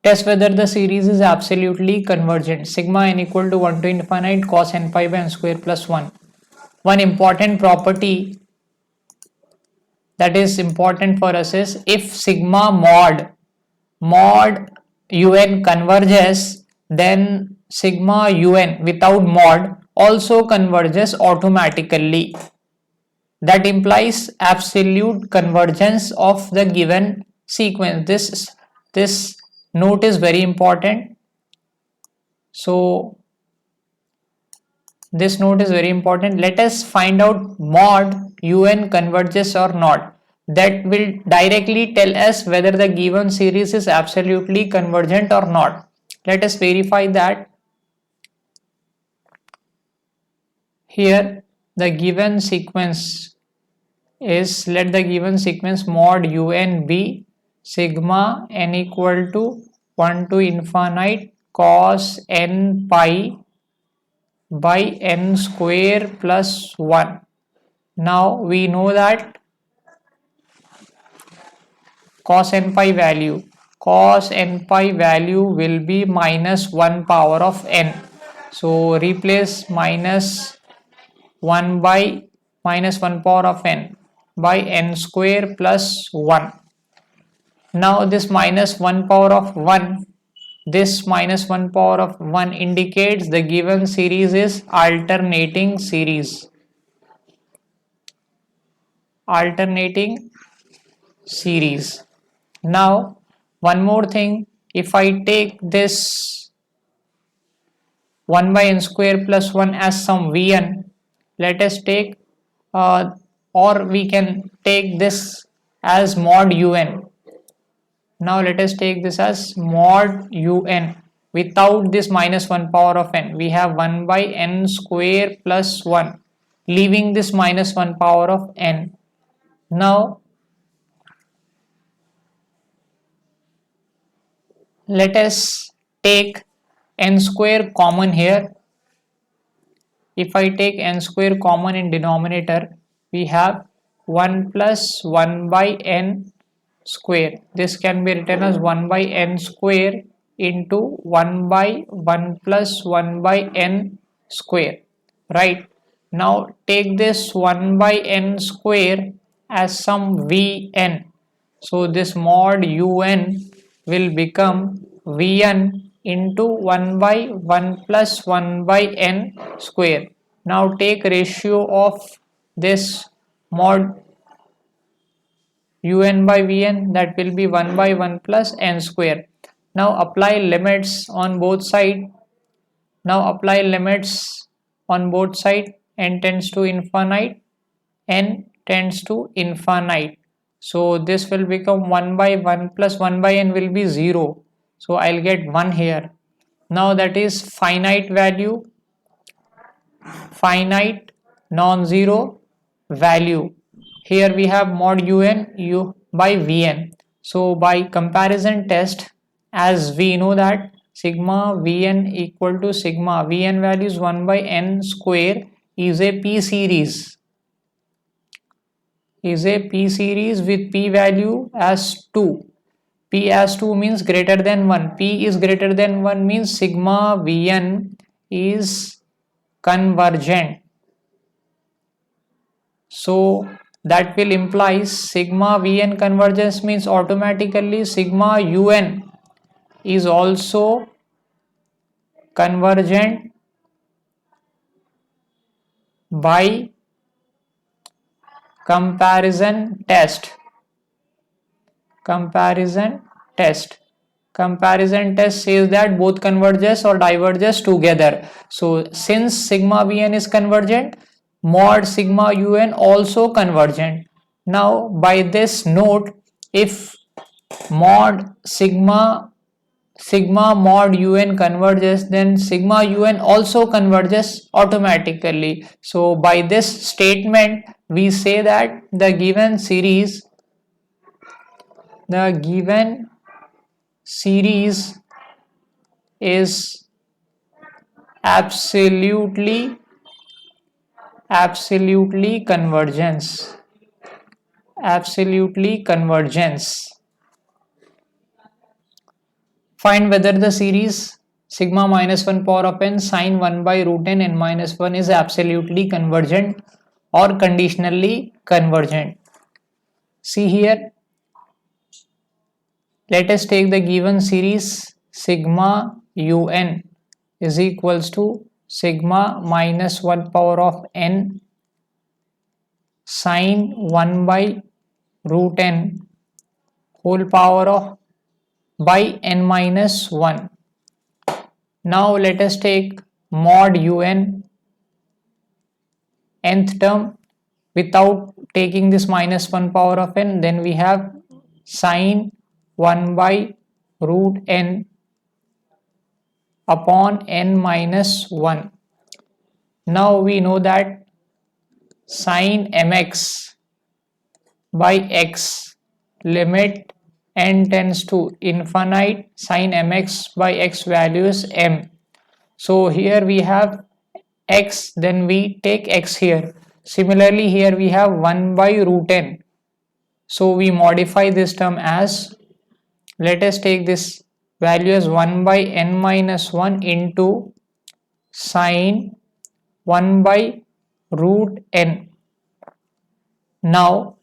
Test whether the series is absolutely convergent. Sigma n equal to 1 to infinite cos n pi by n square plus 1. One important property that is important for us is if sigma mod un converges, then sigma un without mod also converges automatically. That implies absolute convergence of the given sequence. This note is very important. So this note is very important. Let us find out mod un converges or not. That will directly tell us whether the given series is absolutely convergent or not. Let us verify that. Here the given sequence is, let the given sequence mod un be sigma n equal to 1 to infinite cos n pi by n square plus 1. Now we know that cos n pi value will be minus 1 power of n. So replace minus 1 by minus 1 power of n by n square plus 1. Now this minus 1 power of 1, this minus 1 power of 1 indicates the given series is alternating series. Now one more thing, if I take this 1 by n square plus 1 as some vn, let us take or we can take this as mod un. Now let us take this as mod un without this minus 1 power of n. We have 1 by n square plus 1, leaving this minus 1 power of n. Now let us take n square common here. If I take n square common in denominator, we have 1 plus 1 by n square. This can be written as 1 by n square into 1 by 1 plus 1 by n square, right? Now take this 1 by n square as some vn. So this mod un will become vn into 1 by 1 plus 1 by n square. Now take ratio of this mod un by vn, that will be 1 by 1 plus n square. Now apply limits on both sides. N tends to infinite, n tends to infinite. So this will become 1 by 1 plus 1 by n will be 0. So I'll get 1 here. Now that is finite value, finite non-zero value. Here we have mod un u by vn. So by comparison test, as we know that sigma vn equal to sigma vn value is 1 by n square is a p series. With p value as 2. P as 2 means greater than 1. P is greater than 1 means sigma vn is convergent. So that will imply sigma vn convergence means automatically sigma un is also convergent by comparison test. Comparison test says that both converges or diverges together. So since sigma vn is convergent, mod sigma un also convergent. Now by this note, if mod sigma mod un converges, then sigma un also converges automatically. So by this statement we say that the given series is absolutely convergence. Find whether the series sigma minus 1 power of n sine 1 by root n minus 1 is absolutely convergent or conditionally convergent. See here, let us take the given series sigma un is equals to sigma minus 1 power of n sine 1 by root n whole power of by n minus 1. Now let us take mod un nth term without taking this minus 1 power of n, then we have sine 1 by root n upon n minus 1. Now we know that sine mx by x limit n tends to infinite, sine mx by x value is m. So here we have x, then we take x here. Similarly here we have 1 by root n. So we modify this term as, let us take this value as 1 by n minus 1 into sine 1 by root n. Now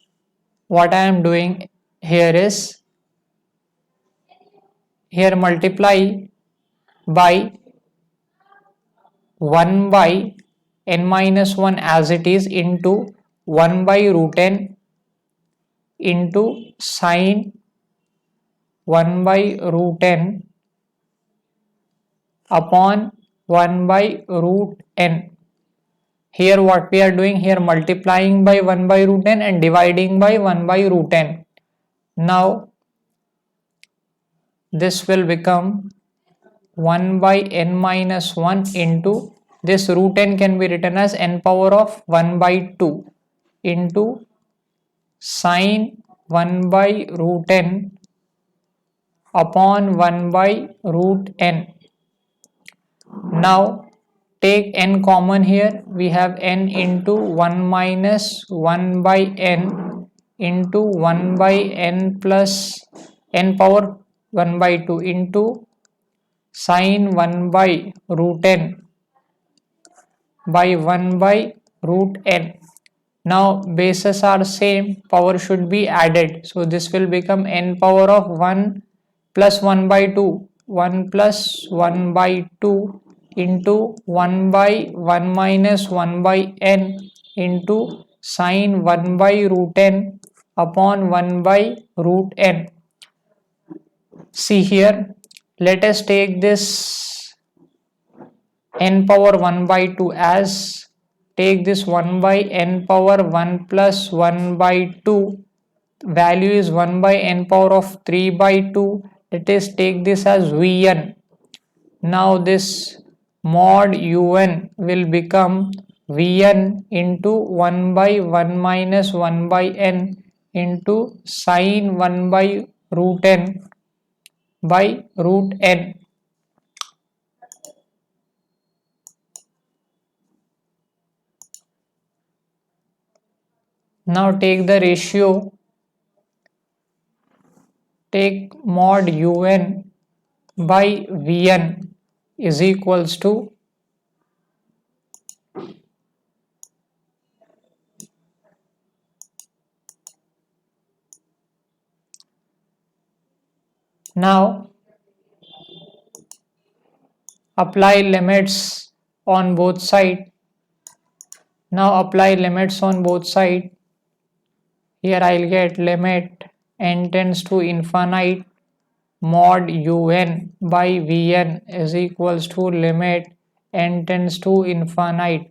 what I am doing here is, here multiply by 1 by n minus 1 as it is into 1 by root n into sine 1 by root n upon 1 by root n. Here what we are doing, here multiplying by 1 by root n and dividing by 1 by root n. Now this will become 1 by n minus 1 into this root n can be written as n power of 1 by 2 into sine 1 by root n upon 1 by root n. Now take n common here, we have n into 1 minus 1 by n into 1 by n plus n power 1 by 2 into sine 1 by root n by 1 by root n. Now bases are same, power should be added, so this will become n power of 1 plus 1 by 2, 1 plus 1 by 2 into 1 by 1 minus 1 by n into sine 1 by root n upon 1 by root n. See here, let us take this n power 1 by 2 as, take this 1 by n power 1 plus 1 by 2, value is 1 by n power of 3 by 2, let us take this as Vn. Now this mod un will become Vn into 1 by 1 minus 1 by n into sine 1 by root n by root n. Now take the ratio, take mod un by Vn is equals to now apply limits on both sides. Now apply limits on both sides. Here I'll get limit n tends to infinite mod un by Vn is equals to limit n tends to infinite.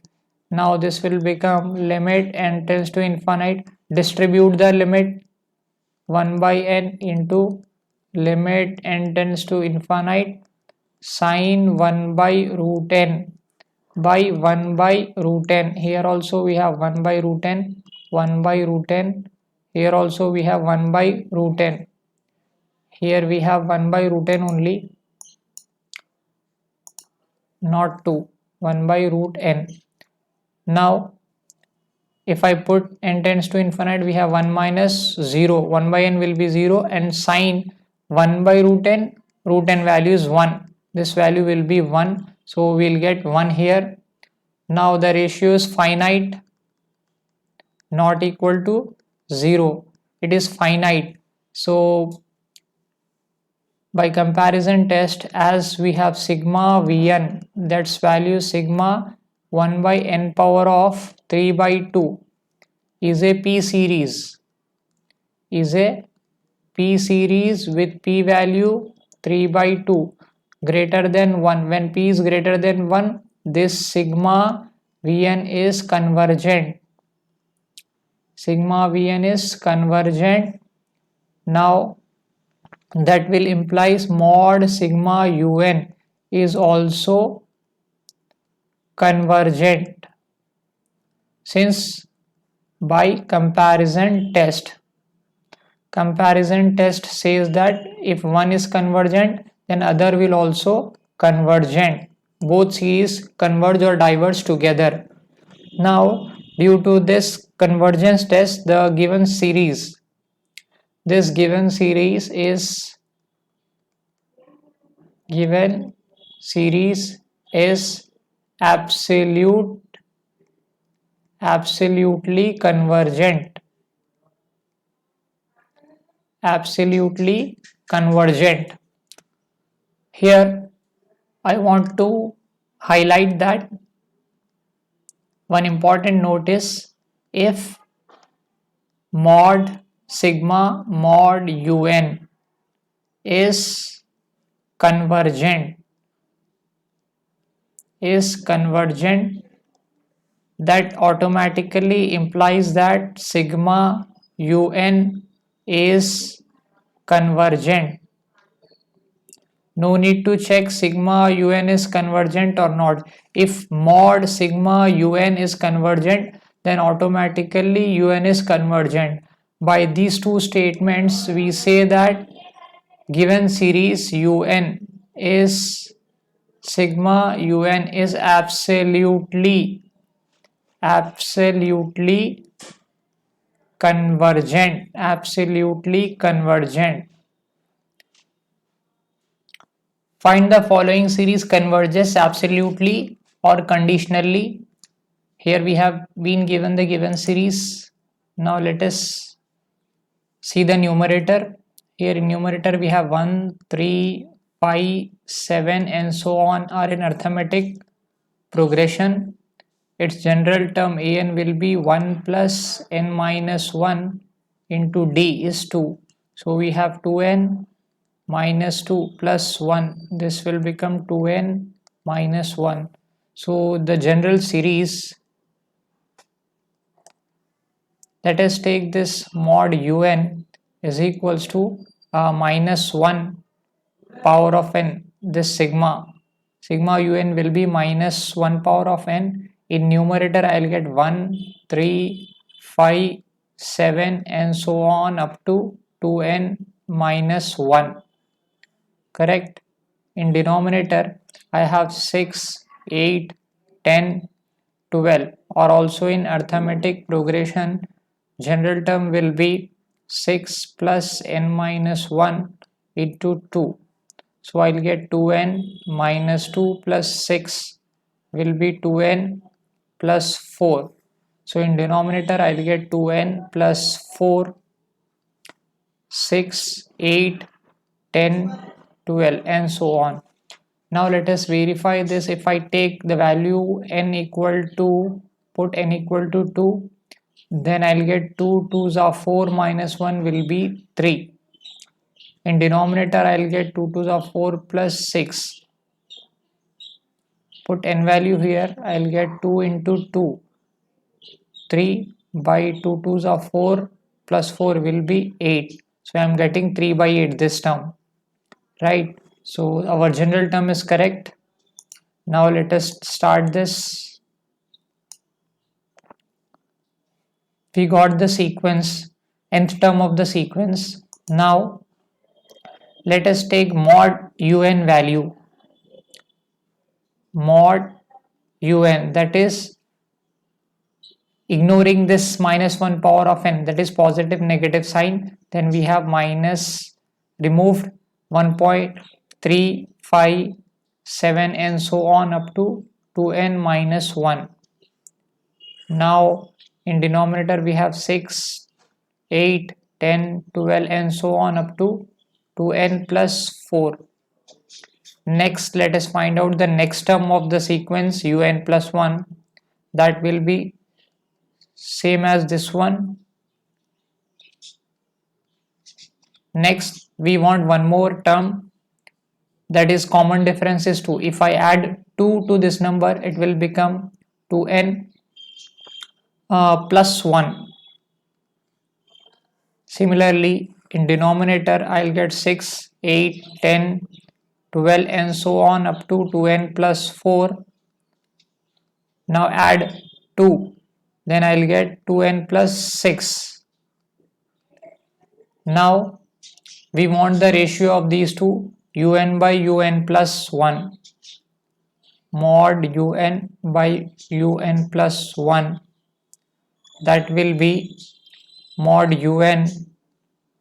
Now this will become limit n tends to infinite, distribute the limit 1 by n into limit n tends to infinite sine 1 by root n by 1 by root n. Here also we have 1 by root n, 1 by root n. Here also we have 1 by root n. Here we have 1 by root n only, not 2, 1 by root n. Now if I put n tends to infinite, we have 1 minus 0, 1 by n will be 0 and sine 1 by root n root n value is 1. This value will be 1, so we'll get 1 here. Now the ratio is finite, not equal to 0. It is finite. So by comparison test, as we have sigma vn, that's value sigma 1 by n power of 3 by 2 is a p series, is a p series with p value 3 by 2 greater than 1. When p is greater than 1, this sigma vn is convergent. Sigma vn is convergent. Now that will implies mod sigma un is also convergent, since by comparison test says that if one is convergent, then other will also convergent. Both series converge or diverge together. Now due to this convergence test, the given series, this given series is absolutely convergent. Absolutely convergent. Here I want to highlight that one important note is, if mod sigma mod un is convergent, that automatically implies that sigma un is convergent. No need to check sigma un is convergent or not. If mod sigma un is convergent, then automatically un is convergent. By these two statements, we say that given series un is sigma un is absolutely convergent. Find the following series converges absolutely or conditionally. Here we have been given the given series. Now let us see the numerator. Here in numerator we have 1, 3, 5, 7 and so on are in arithmetic progression. Its general term an will be 1 plus n minus 1 into d is 2. So we have 2n minus 2 plus 1. This will become 2n minus 1. So the general series, let us take this mod un is equals to minus 1 power of n. This sigma un will be minus 1 power of n. In numerator I will get 1, 3, 5, 7 and so on up to 2n minus 1. Correct. In denominator I have 6, 8, 10, 12, or also in arithmetic progression general term will be 6 plus n minus 1 into 2. So I'll get 2n minus 2 plus 6 will be 2n plus 4. So in denominator I'll get 2n plus 4, 6, 8, 10, 12 and so on. Now let us verify this. If I take the value n equal to, put n equal to 2, then I'll get 2 2s are 4 minus 1 will be 3. In denominator I'll get 2 2s are 4 plus 6. Put n value here, I'll get 2 into 2. 3 by 2 2s are 4 plus 4 will be 8. So I'm getting 3 by 8 this term. Right. So our general term is correct. Now let us start this. We got the sequence, nth term of the sequence. Now let us take mod un value. Mod un, that is ignoring this minus 1 power of n, that is positive negative sign, then we have minus removed 1 3, 5, 7 and so on up to 2n minus 1. Now in denominator we have 6, 8, 10, 12 and so on up to 2n plus 4. Next let us find out the next term of the sequence un plus 1. That will be same as this one. Next we want one more term, that is common difference is 2. If I add 2 to this number it will become 2n plus 1. Similarly in denominator I'll get 6, 8, 10, 12 and so on up to 2n plus 4. Now add 2, then I'll get 2n plus 6. Now we want the ratio of these two, un by un plus 1. Mod un by un plus 1, that will be mod un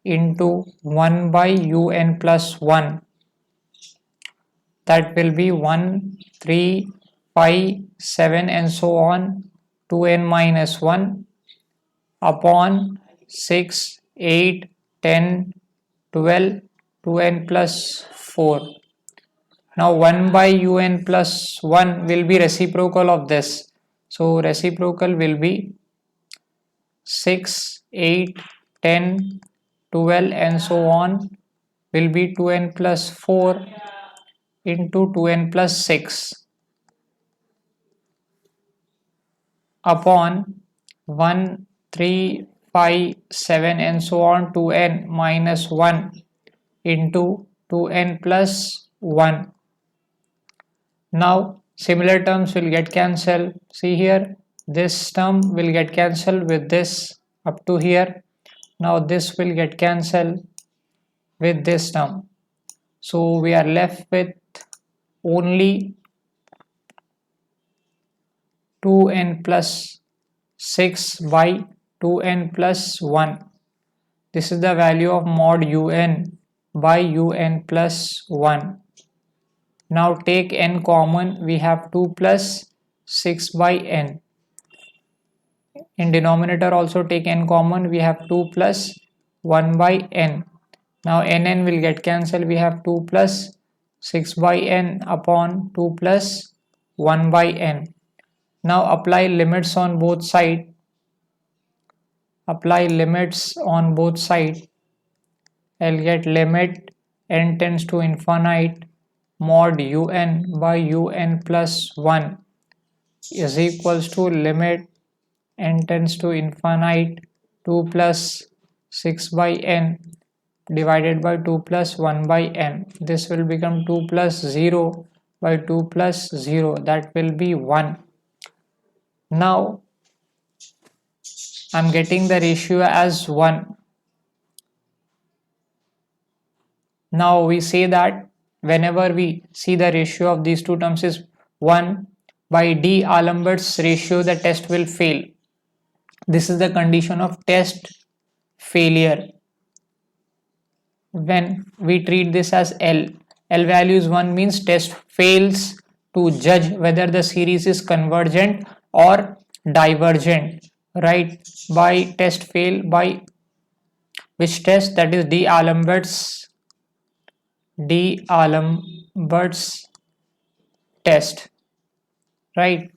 into 1 by un plus 1. That will be 1, 3, 5, 7 and so on 2n minus 1 upon 6, 8, 10, 12, 2n plus 4. Now 1 by un plus 1 will be reciprocal of this. So reciprocal will be 6, 8, 10, 12 and so on will be 2n plus 4 into 2n plus 6 upon 1, 3, 5, 7 and so on 2n minus 1 into 2n plus 1. Now similar terms will get cancelled. See here, this term will get cancelled with this up to here. Now this will get cancelled with this term. So we are left with only 2n plus 6 by 2n plus 1. This is the value of mod un by un plus 1. Now take n common, we have 2 plus 6 by n. In denominator also take n common, we have 2 plus 1 by n. Now nn will get cancelled, we have 2 plus 6 by n upon 2 plus 1 by n. Now apply limits on both sides. Apply limits on both sides. I'll get limit n tends to infinite mod un by un plus 1 is equals to limit n tends to infinite 2 plus 6 by n divided by 2 plus 1 by n. This will become 2 plus 0 by 2 plus 0, that will be 1. Now I'm getting the ratio as 1. Now we say that whenever we see the ratio of these two terms is 1, by D'Alembert's ratio the test will fail. This is the condition of test failure. When we treat this as L value is 1 means test fails to judge whether the series is convergent or divergent, right? By test fail, by which test? That is D'Alembert's test, right?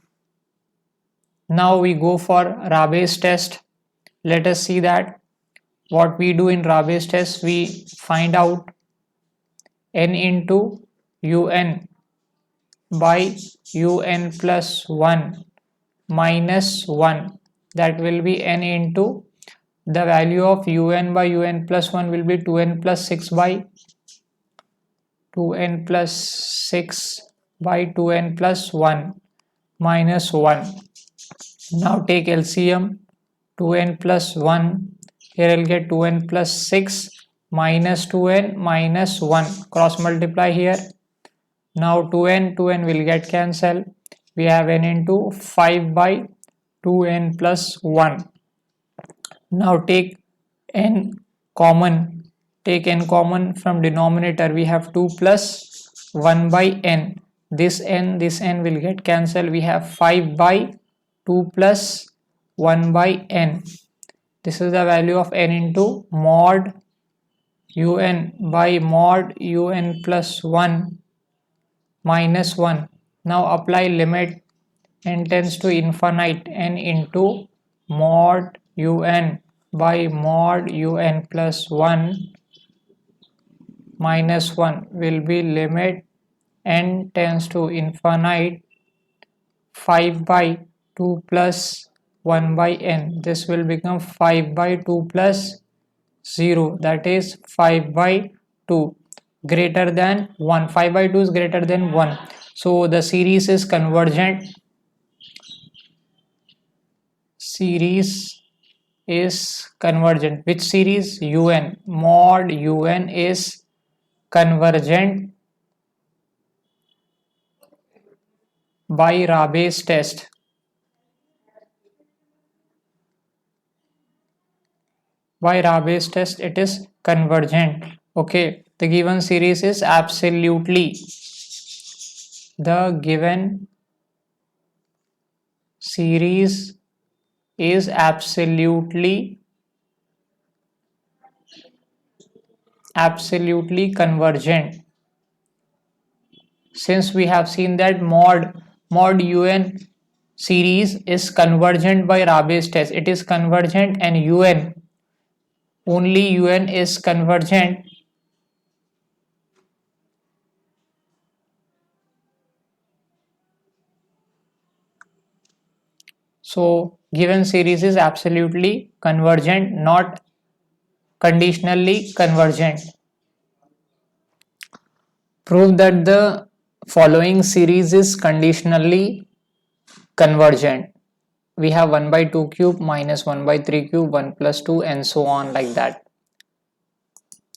Now we go for Rabe's test. Let us see that what we do in Rabe's test. We find out n into un by un plus 1 minus 1, that will be n into the value of un by un plus 1 will be 2n plus 6 by 2n plus 6 by 2n plus 1 minus 1. Now take LCM, 2n plus 1, here I'll get 2n plus 6 minus 2n minus 1, cross multiply here. Now 2n will get cancelled, we have n into 5 by 2n plus 1. Now take n common, take n common from denominator, we have 2 plus 1 by n. This n will get cancelled. We have 5 by 2 plus 1 by n. This is the value of n into mod un by mod un plus 1 minus 1. Now apply limit n tends to infinite n into mod un by mod un plus 1 minus 1 will be limit n tends to infinite 5 by 2 plus 1 by n. This will become 5 by 2 plus 0, that is 5 by 2 greater than 1. 5 by 2 is greater than 1. So the series is convergent. Series is convergent. Which series? un. Mod un is convergent by Rabe's test. By Rabe's test it is convergent. Okay, the given series is absolutely, the given series is absolutely convergent. Since we have seen that mod un series is convergent by Rabe's test, it is convergent, and un, only un is convergent. So given series is absolutely convergent, not conditionally convergent. Prove that the following series is conditionally convergent. We have 1 by 2 cube minus 1 by 3 cube, 1 plus 2, and so on like that.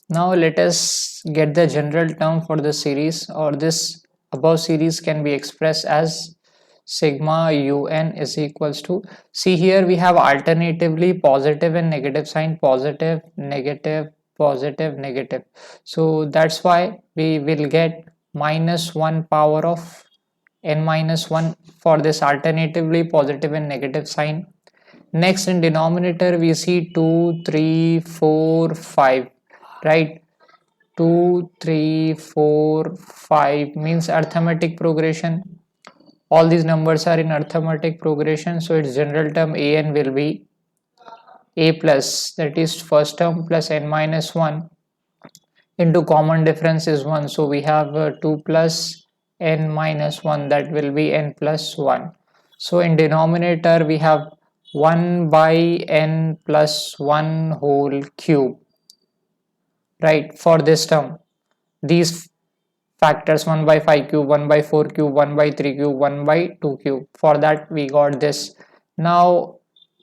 Now let us get the general term for the series, or this above series can be expressed as sigma un is equals to, see here we have alternatively positive and negative sign, positive, negative, positive, negative. So that's why we will get minus 1 power of n minus 1 for this alternatively positive and negative sign. Next in denominator we see 2, 3, 4, 5, right? 2, 3, 4, 5 means arithmetic progression. All these numbers are in arithmetic progression, so its general term an will be a plus, that is first term, plus n minus 1 into common difference is 1, so we have 2 plus n minus 1, that will be n plus 1. So in denominator we have 1 by n plus 1 whole cube, right? For this term, these factors, 1 by 5 cube, 1 by 4 cube, 1 by 3 cube, 1 by 2 cube, for that we got this. Now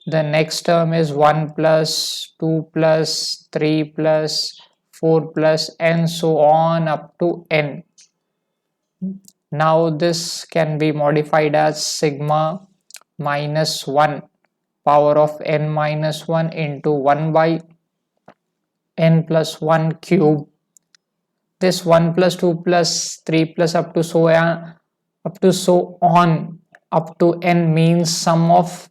the next term is 1 plus 2 plus 3 plus 4 plus and so on up to n. Now this can be modified as sigma minus 1 power of n minus 1 into 1 by n plus 1 cube. This 1 plus 2 plus 3 plus up to so on up to n means sum of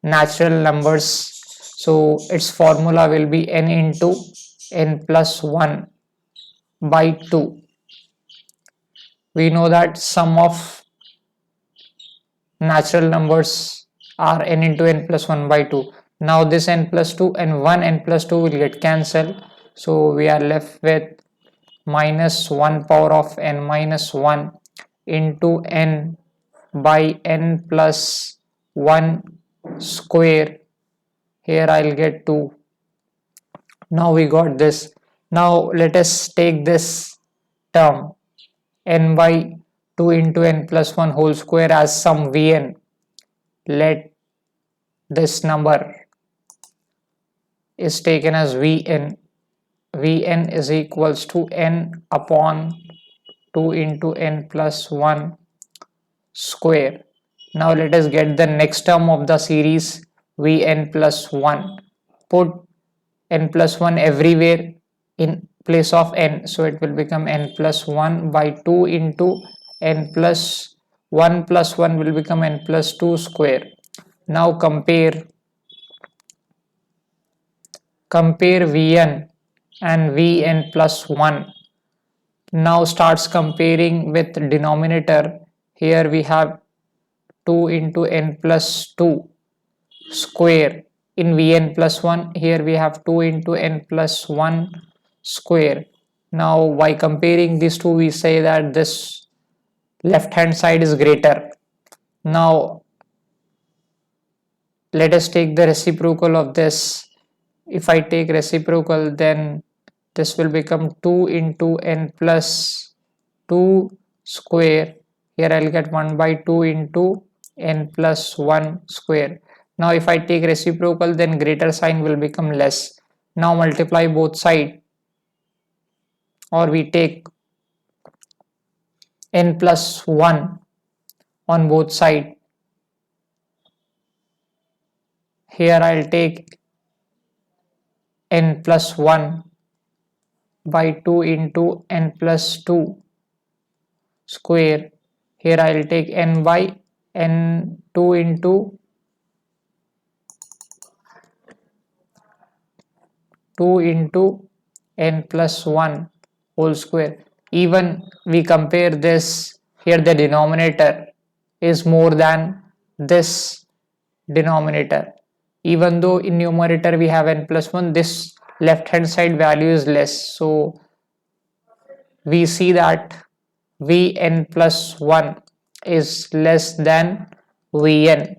natural numbers. So its formula will be n into n plus 1 by 2. We know that sum of natural numbers are n into n plus 1 by 2. Now this n plus 2 and 1 n plus 2 will get cancelled. So we are left with minus 1 power of n minus 1 into n by n plus 1 square. Here I'll get 2. Now we got this. Now let us take this term n by 2 into n plus 1 whole square as some vn. Let this number is taken as vn. Vn is equals to n upon 2 into n plus 1 square. Now let us get the next term of the series, vn plus 1. Put n plus 1 everywhere in place of n, so it will become n plus 1 by 2 into n plus 1 plus 1 will become n plus 2 square. Now compare Vn and Vn plus 1. Now starts comparing with denominator. Here we have 2 into n plus 2 square in Vn plus 1. Here we have 2 into n plus 1 square. Now by comparing these two, we say that this left hand side is greater. Now let us take the reciprocal of this. If I take reciprocal, then this will become 2 into n plus 2 square. Here I'll get 1 by 2 into n plus 1 square. Now if I take reciprocal, then greater sign will become less. Now multiply both sides, or we take n plus 1 on both sides. Here I'll take n plus 1 by 2 into n plus 2 square. Here I'll take n by n 2 into 2 into n plus 1 whole square. Even we compare this, here the denominator is more than this denominator. Even though in numerator we have n plus 1, this left hand side value is less. So we see that Vn plus 1 is less than Vn.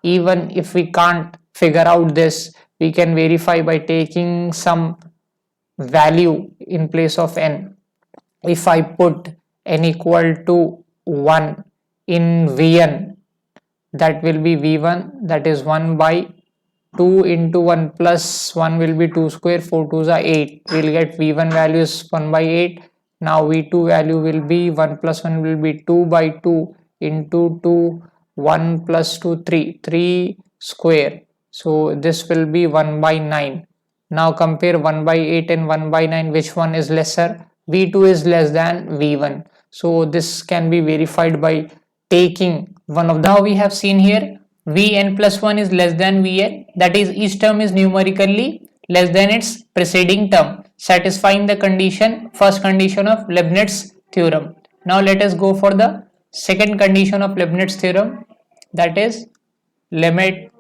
Even if we can't figure out this, we can verify by taking some value in place of n. If I put n equal to 1 in Vn, that will be V1, that is 1 by 2 into 1 plus 1 will be 2 square, 4 2s are 8. We will get V1 value is 1 by 8. Now V2 value will be 1 plus 1 will be 2 by 2 into 2, 1 plus 2, 3 square. So this will be 1 by 9. Now compare 1 by 8 and 1 by 9, which one is lesser? V2 is less than V1. So this can be verified by taking one of the. Now we have seen here Vn plus 1 is less than Vn, that is each term is numerically less than its preceding term, satisfying the condition, first condition of Leibniz theorem. Now let us go for the second condition of Leibniz theorem, that is limit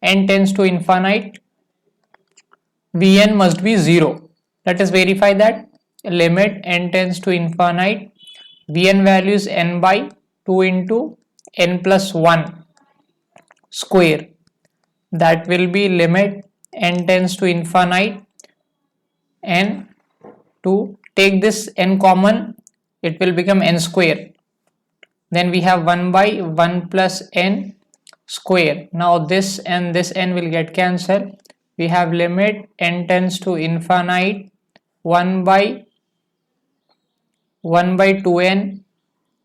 n tends to infinite, Vn must be 0. Let us verify that. Limit n tends to infinite, Vn value is n by 2 into n plus 1 square. That will be limit n tends to infinite, and to take this n common, it will become n square. Then we have 1 by 1 plus n square. Now this and this n will get cancelled. We have limit n tends to infinite 1 by 2n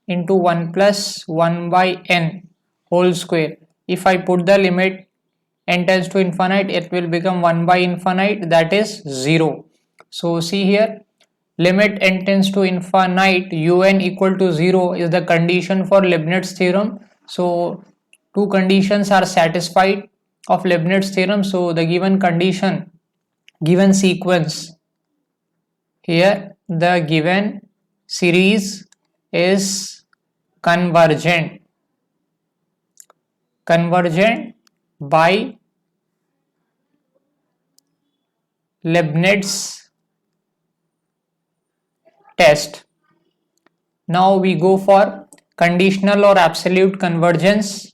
into 1 plus 1 by n whole square. If I put the limit n tends to infinite, it will become 1 by infinite, that is 0. So see here, limit n tends to infinite un equal to 0 is the condition for Leibniz theorem. So two conditions are satisfied of Leibniz theorem. So the given condition, given sequence, here the given series is convergent by Leibniz test. Now we go for conditional or absolute convergence.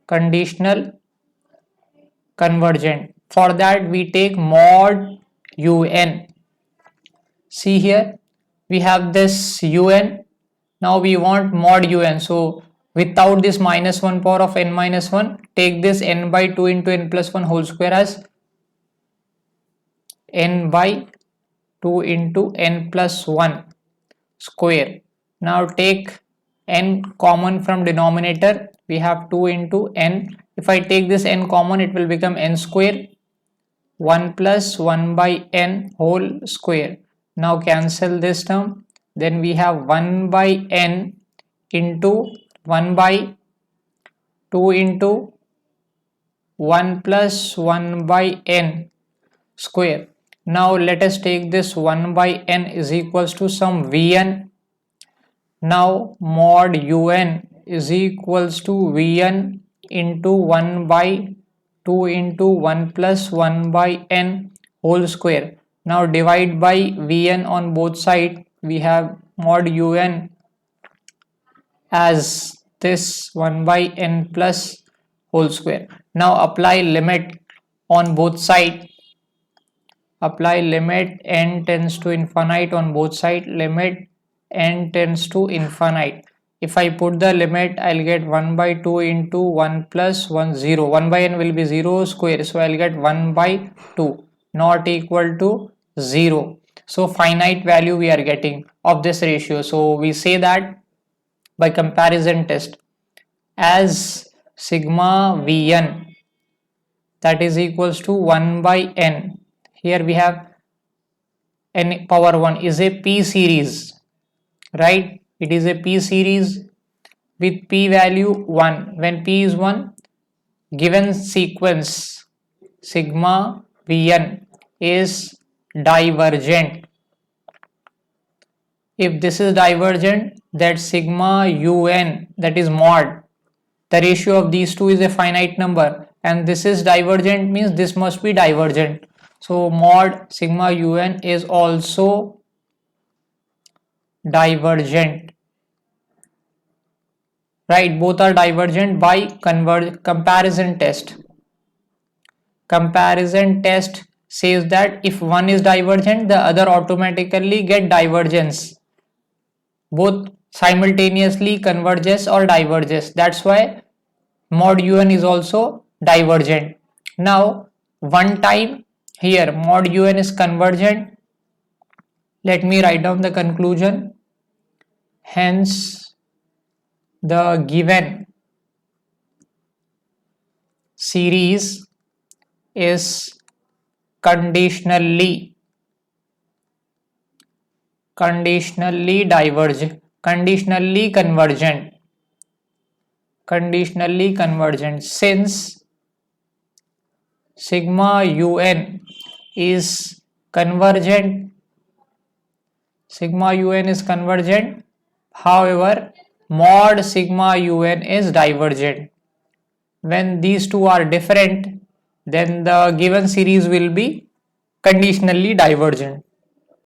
Conditional convergent. For that we take mod un. See here, we have this un. Now we want mod un. So without this minus 1 power of n minus 1, take this n by 2 into n plus 1 whole square as n by 2 into n plus 1 square. Now take n common from denominator. We have 2 into n. If I take this n common, it will become n square. 1 plus 1 by n whole square. Now cancel this term. Then we have 1 by n into 1 by 2 into 1 plus 1 by n square. Now let us take this 1 by n is equals to some Vn. Now mod un is equals to Vn into 1 by 2 into 1 plus 1 by n whole square. Now divide by Vn on both sides. We have mod un as this 1 by n plus whole square. Now apply limit on both sides. Apply limit n tends to infinite on both sides. Limit n tends to infinite. If I put the limit, I'll get 1 by 2 into 1 plus 1 0. 1 by n will be 0 square. So I'll get 1 by 2 not equal to 0. So finite value we are getting of this ratio. So we say that by comparison test as sigma Vn, that is equals to 1 by n. Here we have n power 1 is a p series, right? It is a p series with p value 1. When p is 1, given sequence sigma Vn is divergent. If this is divergent, that sigma un, that is mod, the ratio of these two is a finite number, and this is divergent means this must be divergent. So mod sigma un is also divergent, right? Both are divergent by comparison test. Comparison test says that if one is divergent, the other automatically get divergence. Both simultaneously converges or diverges. That's why mod un is also divergent. Now one time here mod un is convergent. Let me write down the conclusion. Hence the given series is conditionally divergent, conditionally convergent since sigma un is convergent. Sigma un is convergent. However, mod sigma un is divergent. When these two are different, then the given series will be conditionally divergent.